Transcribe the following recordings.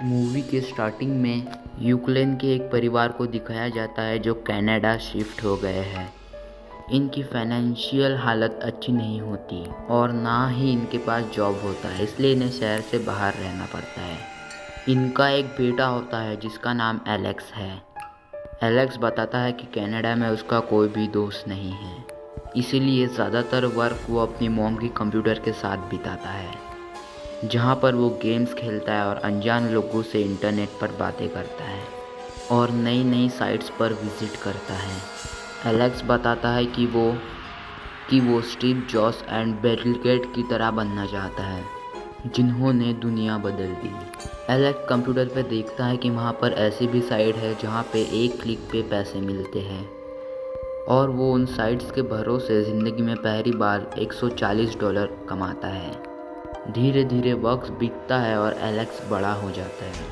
Movie के starting में Ukraine के एक परिवार को दिखाया जाता है जो कनाडा शिफ्ट हो गए हैं। इनकी फाइनेंशियल हालत अच्छी नहीं होती और ना ही इनके पास जॉब होता है, इसलिए इन्हें शहर से बाहर रहना पड़ता है। इनका एक बेटा होता है जिसका नाम एलेक्स है। एलेक्स बताता है कि कनाडा में उसका कोई भी दोस्त नहीं है, इसीलिए ज़्यादातर वर्क वो अपनी मॉम की कंप्यूटर के साथ बिताता है, जहाँ पर वो गेम्स खेलता है और अनजान लोगों से इंटरनेट पर बातें करता है और नई नई साइट्स पर विज़िट करता है। एलेक्स बताता है कि वो Steve jobs and Bill Gates की तरह बनना चाहता है, जिन्होंने दुनिया बदल दी। एलेक्स कंप्यूटर पर देखता है कि वहाँ पर ऐसी भी साइट है जहाँ पे एक क्लिक पे पैसे मिलते हैं, और वो उन साइट्स के भरोसे ज़िंदगी में पहली बार $140 कमाता है। धीरे धीरे वक्त बीतता है और एलेक्स बड़ा हो जाता है।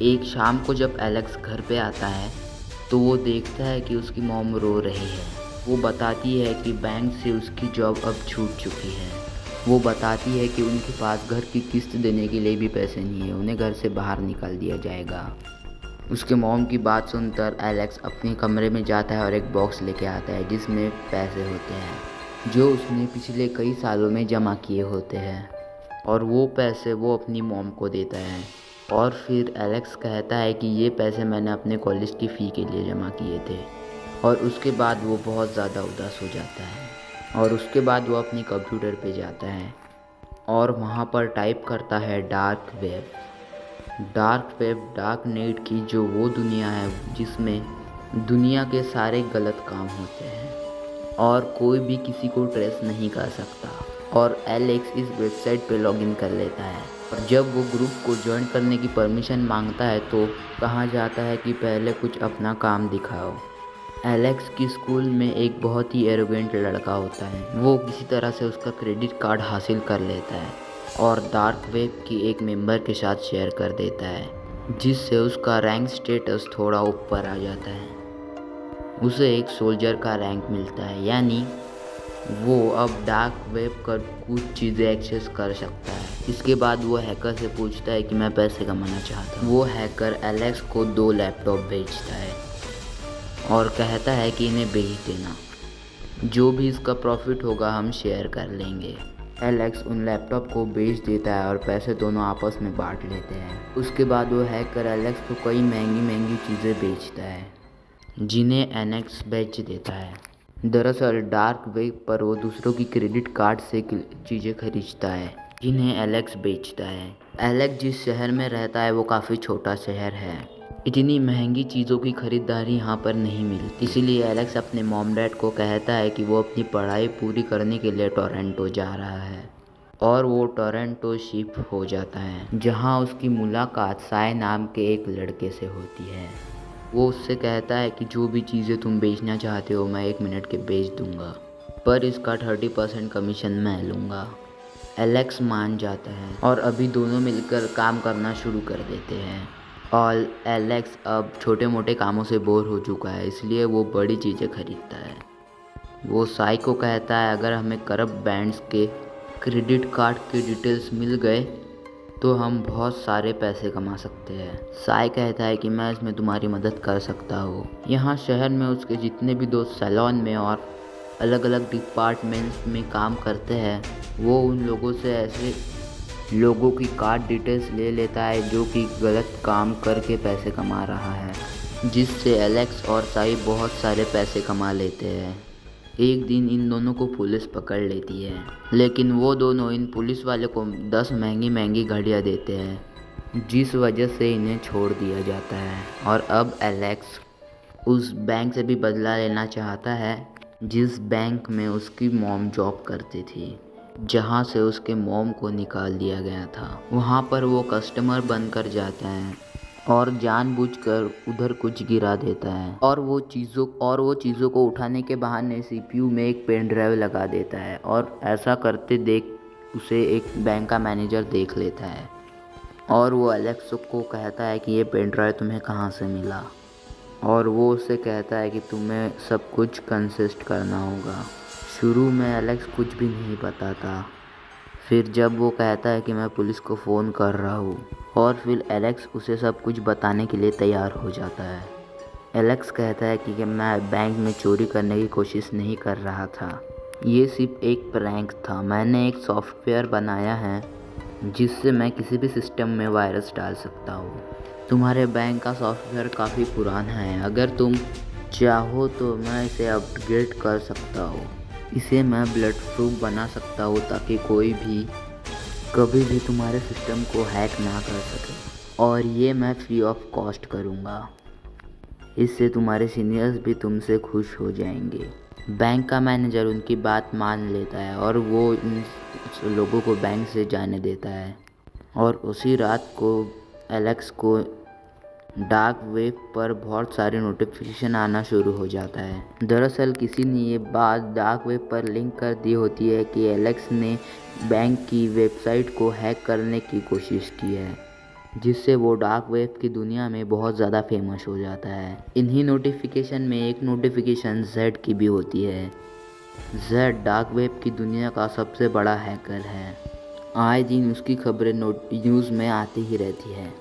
एक शाम को जब एलेक्स घर पे आता है तो वो देखता है कि उसकी मॉम रो रही है। वो बताती है कि बैंक से उसकी जॉब अब छूट चुकी है। वो बताती है कि उनके पास घर की किस्त देने के लिए भी पैसे नहीं है, उन्हें घर से बाहर निकाल दिया जाएगा। उसके मॉम की बात सुनकर एलेक्स अपने कमरे में जाता है और एक बॉक्स लेके आता है जिसमें पैसे होते हैं जो उसने पिछले कई सालों में जमा किए होते हैं, और वो पैसे वो अपनी मॉम को देता है। और फिर एलेक्स कहता है कि ये पैसे मैंने अपने कॉलेज की फ़ी के लिए जमा किए थे। और उसके बाद वो बहुत ज़्यादा उदास हो जाता है और उसके बाद वो अपनी कंप्यूटर पे जाता है और वहाँ पर टाइप करता है dark web. Dark web dark net की जो वो दुनिया है जिसमें दुनिया के सारे गलत काम होते हैं और कोई भी किसी को ट्रेस नहीं कर सकता। और एलेक्स इस वेबसाइट पे लॉगिन कर लेता है और जब वो ग्रुप को ज्वाइन करने की परमिशन मांगता है तो कहा जाता है कि पहले कुछ अपना काम दिखाओ। एलेक्स की स्कूल में एक बहुत ही एरोगेंट लड़का होता है। वो किसी तरह से उसका क्रेडिट कार्ड हासिल कर लेता है और डार्क वेब की एक मेंबर के साथ शेयर कर देता है, जिससे उसका रैंक स्टेटस थोड़ा ऊपर आ जाता है। उसे एक सोल्जर का रैंक मिलता है, यानी वो अब डार्क वेब कर कुछ चीज़ें एक्सेस कर सकता है। इसके बाद वो हैकर से पूछता है कि मैं पैसे कमाना चाहता हूँ। वो हैकर एलेक्स को 2 लैपटॉप बेचता है और कहता है कि इन्हें बेच देना, जो भी इसका प्रॉफिट होगा हम शेयर कर लेंगे। एलेक्स उन लैपटॉप को बेच देता है और पैसे दोनों आपस में बांट लेते हैं। उसके बाद वो हैकर एलेक्स को कई महंगी महंगी चीज़ें बेचता है, जिन्हें एलेक्स बेच देता है। दरअसल डार्क वेब पर वो दूसरों की क्रेडिट कार्ड से चीज़ें खरीदता है, जिन्हें एलेक्स बेचता है। एलेक्स जिस शहर में रहता है वो काफ़ी छोटा शहर है, इतनी महंगी चीज़ों की खरीदारी यहाँ पर नहीं मिलती। इसीलिए एलेक्स अपने मॉम डैड को कहता है कि वो अपनी पढ़ाई पूरी करने के लिए टोरंटो जा रहा है, और वो टोरंटो शिफ्ट हो जाता है, जहाँ उसकी मुलाकात साय नाम के एक लड़के से होती है। वो उससे कहता है कि जो भी चीज़ें तुम बेचना चाहते हो मैं 1 मिनट के बेच दूंगा, पर इसका 30% कमीशन मैं लूँगा। एलेक्स मान जाता है और अभी दोनों मिलकर काम करना शुरू कर देते हैं। और एलेक्स अब छोटे मोटे कामों से बोर हो चुका है, इसलिए वो बड़ी चीज़ें खरीदता है। वो साई को कहता है अगर हमें करप्ट बैंड्स के क्रेडिट कार्ड के डिटेल्स मिल गए तो हम बहुत सारे पैसे कमा सकते हैं। साई कहता है कि मैं इसमें तुम्हारी मदद कर सकता हूँ। यहाँ शहर में उसके जितने भी दोस्त सैलून में और अलग अलग डिपार्टमेंट्स में काम करते हैं, वो उन लोगों से ऐसे लोगों की कार्ड डिटेल्स ले लेता है जो कि गलत काम करके पैसे कमा रहा है, जिससे एलेक्स और साई बहुत सारे पैसे कमा लेते हैं। एक दिन इन दोनों को पुलिस पकड़ लेती है, लेकिन वो दोनों इन पुलिस वाले को 10 महंगी महंगी घड़ियाँ देते हैं, जिस वजह से इन्हें छोड़ दिया जाता है। और अब एलेक्स उस बैंक से भी बदला लेना चाहता है जिस बैंक में उसकी मॉम जॉब करती थी, जहाँ से उसके मॉम को निकाल दिया गया था। वहाँ पर वो कस्टमर बनकर जाता है और जानबूझकर उधर कुछ गिरा देता है, और वो चीज़ों को उठाने के बहाने सीपीयू में एक पेन ड्राइव लगा देता है, और ऐसा करते देख उसे एक बैंक का मैनेजर देख लेता है और वो एलेक्स को कहता है कि ये पेन ड्राइव तुम्हें कहाँ से मिला, और वो उससे कहता है कि तुम्हें सब कुछ कंसिस्ट करना होगा। शुरू में एलेक्स कुछ भी नहीं पता था, फिर जब वो कहता है कि मैं पुलिस को फ़ोन कर रहा हूँ और फिर एलेक्स उसे सब कुछ बताने के लिए तैयार हो जाता है। एलेक्स कहता है कि मैं बैंक में चोरी करने की कोशिश नहीं कर रहा था, ये सिर्फ एक प्रैंक था। मैंने एक सॉफ्टवेयर बनाया है जिससे मैं किसी भी सिस्टम में वायरस डाल सकता हूँ। तुम्हारे बैंक का सॉफ्टवेयर काफ़ी पुराना है, अगर तुम चाहो तो मैं इसे अपग्रेड कर सकता हूँ। इसे मैं ब्लड प्रूफ बना सकता हूँ ताकि कोई भी कभी भी तुम्हारे सिस्टम को हैक ना कर सके, और ये मैं फ्री ऑफ कॉस्ट करूँगा। इससे तुम्हारे सीनियर्स भी तुमसे खुश हो जाएंगे। बैंक का मैनेजर उनकी बात मान लेता है और वो इन लोगों को बैंक से जाने देता है। और उसी रात को एलेक्स को डार्क वेब पर बहुत सारे नोटिफिकेशन आना शुरू हो जाता है। दरअसल किसी ने ये बात डार्क वेब पर लिंक कर दी होती है कि एलेक्स ने बैंक की वेबसाइट को हैक करने की कोशिश की है, जिससे वो डार्क वेब की दुनिया में बहुत ज़्यादा फेमस हो जाता है। इन्हीं नोटिफिकेशन में एक नोटिफिकेशन जेड की भी होती है। जेड डार्क वेब की दुनिया का सबसे बड़ा हैकर है। आए दिन उसकी खबरें न्यूज़ में आती ही रहती है।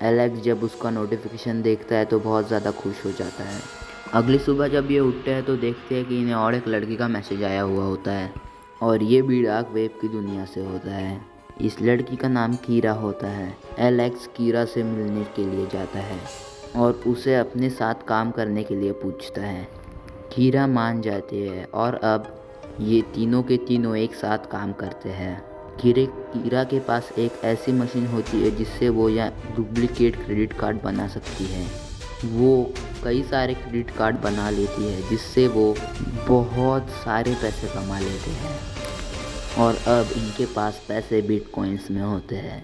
एलेक्स जब उसका नोटिफिकेशन देखता है तो बहुत ज़्यादा खुश हो जाता है। अगली सुबह जब ये उठते हैं तो देखते हैं कि इन्हें और एक लड़की का मैसेज आया हुआ होता है, और ये भी डार्क वेब की दुनिया से होता है। इस लड़की का नाम कीरा होता है। एलेक्स कीरा से मिलने के लिए जाता है और उसे अपने साथ काम करने के लिए पूछता है। कीरा मान जाती है और अब ये तीनों के तीनों एक साथ काम करते हैं। कीरा के पास एक ऐसी मशीन होती है जिससे वो या डुप्लीकेट क्रेडिट कार्ड बना सकती है। वो कई सारे क्रेडिट कार्ड बना लेती है जिससे वो बहुत सारे पैसे कमा लेते हैं, और अब इनके पास पैसे बिटकॉइंस में होते हैं।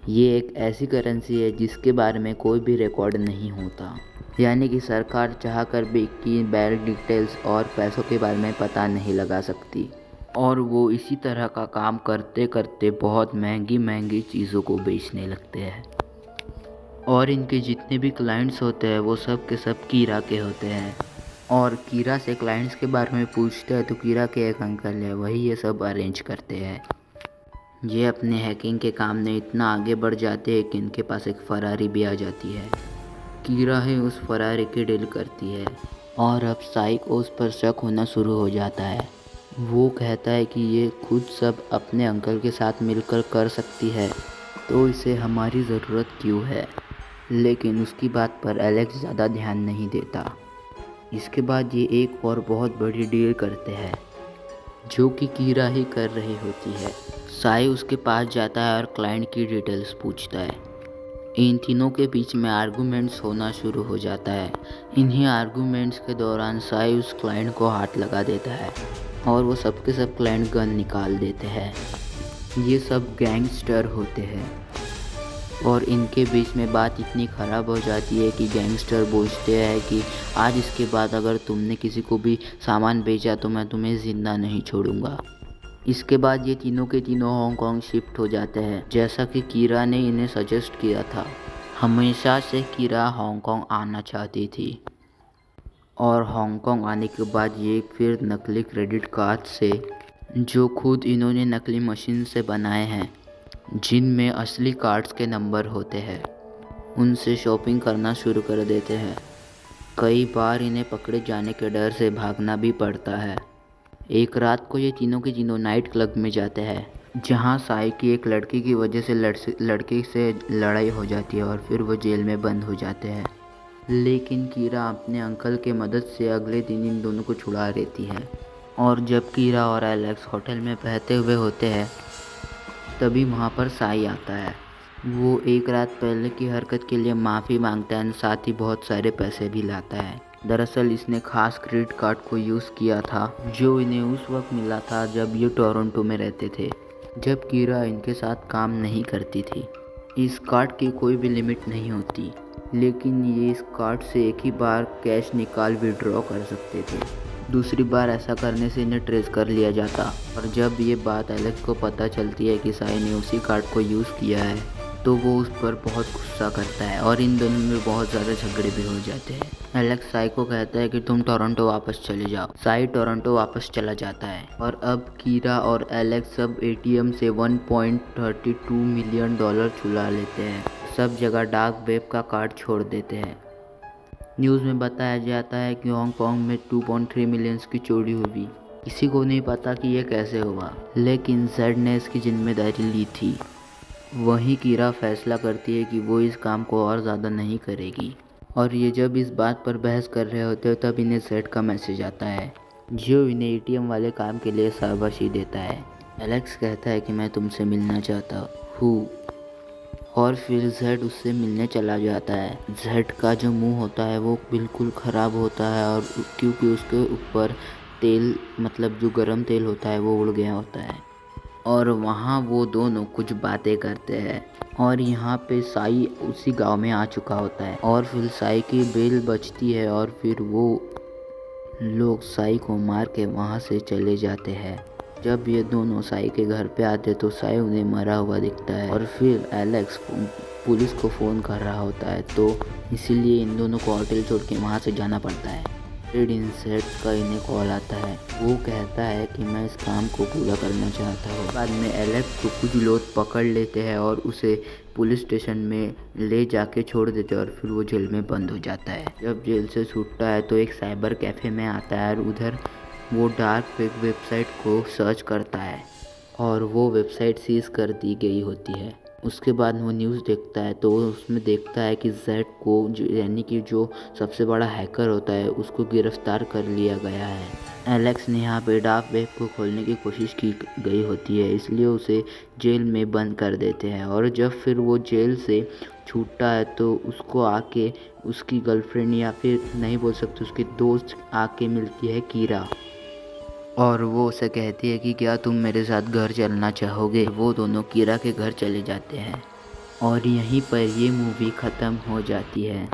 ये एक ऐसी करेंसी है जिसके बारे में कोई भी रिकॉर्ड नहीं होता, यानी कि सरकार चाहकर भी की बैंक डिटेल्स और पैसों के बारे में पता नहीं लगा सकती। और वो इसी तरह का काम करते करते बहुत महंगी चीज़ों को बेचने लगते हैं। और इनके जितने भी क्लाइंट्स होते हैं वो सब के सब कीरा के होते हैं। और कीरा से क्लाइंट्स के बारे में पूछते हैं तो कीरा के एक अंकल है, वही ये सब अरेंज करते हैं। ये अपने हैकिंग के काम में इतना आगे बढ़ जाते हैं कि इनके पास एक फरारी भी आ जाती है। कीरा ही उस फरारी की डील करती है, और अब साई को उस पर शक होना शुरू हो जाता है। वो कहता है कि ये खुद सब अपने अंकल के साथ मिलकर कर सकती है, तो इसे हमारी ज़रूरत क्यों है। लेकिन उसकी बात पर एलेक्स ज़्यादा ध्यान नहीं देता। इसके बाद ये एक और बहुत बड़ी डील करते हैं जो कि कीरा ही कर रही होती है। साई उसके पास जाता है और क्लाइंट की डिटेल्स पूछता है। इन तीनों के बीच में आर्गूमेंट्स होना शुरू हो जाता है। इन्हीं आर्गूमेंट्स के दौरान साई उस क्लाइंट को हाथ लगा देता है और वो सब के सब क्लाइंट गन निकाल देते हैं। ये सब गैंगस्टर होते हैं, और इनके बीच में बात इतनी ख़राब हो जाती है कि गैंगस्टर पूछते हैं कि आज इसके बाद अगर तुमने किसी को भी सामान बेचा तो मैं तुम्हें ज़िंदा नहीं छोड़ूंगा। इसके बाद ये तीनों के तीनों हांगकांग शिफ्ट हो जाते हैं, जैसा कि कीरा ने इन्हें सजेस्ट किया था। हमेशा से कीरा हांगकांग आना चाहती थी, और हांगकांग आने के बाद ये फिर नकली क्रेडिट कार्ड से, जो खुद इन्होंने नकली मशीन से बनाए हैं जिनमें असली कार्ड्स के नंबर होते हैं, उनसे शॉपिंग करना शुरू कर देते हैं। कई बार इन्हें पकड़े जाने के डर से भागना भी पड़ता है। एक रात को ये तीनों के तीनों नाइट क्लब में जाते हैं, जहां साई की एक लड़की की वजह से लड़के से लड़ाई हो जाती है और फिर वो जेल में बंद हो जाते हैं। लेकिन कीरा अपने अंकल के मदद से अगले दिन इन दोनों को छुड़ा लेती है। और जब कीरा और एलेक्स होटल में बहते हुए होते हैं तभी वहाँ पर साई आता है। वो एक रात पहले की हरकत के लिए माफ़ी मांगता है, साथ ही बहुत सारे पैसे भी लाता है। दरअसल इसने खास क्रेडिट कार्ड को यूज़ किया था जो इन्हें उस वक्त मिला था जब ये टोरंटो में रहते थे, जब कीरा इनके साथ काम नहीं करती थी। इस कार्ड की कोई भी लिमिट नहीं होती, लेकिन ये इस कार्ड से एक ही बार कैश निकाल विड्रॉ कर सकते थे। दूसरी बार ऐसा करने से इन्हें ट्रेस कर लिया जाता, और जब ये बात एलेक्स को पता चलती है कि साई ने उसी कार्ड को यूज़ किया है तो वो उस पर बहुत गुस्सा करता है और इन दोनों में बहुत ज़्यादा झगड़े भी हो जाते हैं। एलेक्स साई को कहता है कि तुम टोरंटो वापस चले जाओ। साई टोरंटो वापस चला जाता है और अब कीरा और एलेक्स सब एटीएम से $1.32 मिलियन चुरा लेते हैं। सब जगह डार्क वेब का कार्ड छोड़ देते हैं। न्यूज़ में बताया जाता है कि हांगकांग में 2.3 मिलियन की चोरी हुई। किसी को नहीं पता कि यह कैसे हुआ, लेकिन जेड ने इसकी जिम्मेदारी ली थी। वहीं कीरा फैसला करती है कि वो इस काम को और ज़्यादा नहीं करेगी और ये जब इस बात पर बहस कर रहे होते हैं तब इन्हें जेड का मैसेज आता है जो इन्हें एटीएम वाले काम के लिए शाबाशी देता है। एलेक्स कहता है कि मैं तुमसे मिलना चाहता हूँ और फिर जेड उससे मिलने चला जाता है। जेड का जो मुंह होता है वो बिल्कुल ख़राब होता है और क्योंकि उसके ऊपर तेल मतलब जो गर्म तेल होता है वो उड़ गया होता है और वहाँ वो दोनों कुछ बातें करते हैं और यहाँ पे साई उसी गांव में आ चुका होता है और फिर साई की बेल बजती है और फिर वो लोग साई को मार के वहाँ से चले जाते हैं। जब ये दोनों साई के घर पे आते तो साई उन्हें मरा हुआ दिखता है और फिर एलेक्स पुलिस को फ़ोन कर रहा होता है तो इसीलिए इन दोनों को होटल छोड़ के वहाँ से जाना पड़ता है। रेड इंसेट का इन्हें कॉल आता है। वो कहता है कि मैं इस काम को पूरा करना चाहता हूँ। बाद में एलेक्स को कुछ लोग पकड़ लेते हैं और उसे पुलिस स्टेशन में ले जाके छोड़ देते हैं और फिर वो जेल में बंद हो जाता है। जब जेल से छूटता है तो एक साइबर कैफ़े में आता है और उधर वो डार्क वेब वेबसाइट को सर्च करता है और वो वेबसाइट सीज कर दी गई होती है। उसके बाद वो न्यूज़ देखता है तो उसमें देखता है कि जेड को यानी कि जो सबसे बड़ा हैकर होता है उसको गिरफ्तार कर लिया गया है। एलेक्स ने यहाँ पे डार्क वेब को खोलने की कोशिश की गई होती है इसलिए उसे जेल में बंद कर देते हैं और जब फिर वो जेल से छूटता है तो उसको आके उसकी गर्लफ्रेंड या फिर नहीं बोल सकते उसकी दोस्त आके मिलती है कीरा और वो उसे कहती है कि क्या तुम मेरे साथ घर चलना चाहोगे। वो दोनों कीरा के घर चले जाते हैं और यहीं पर ये मूवी ख़त्म हो जाती है।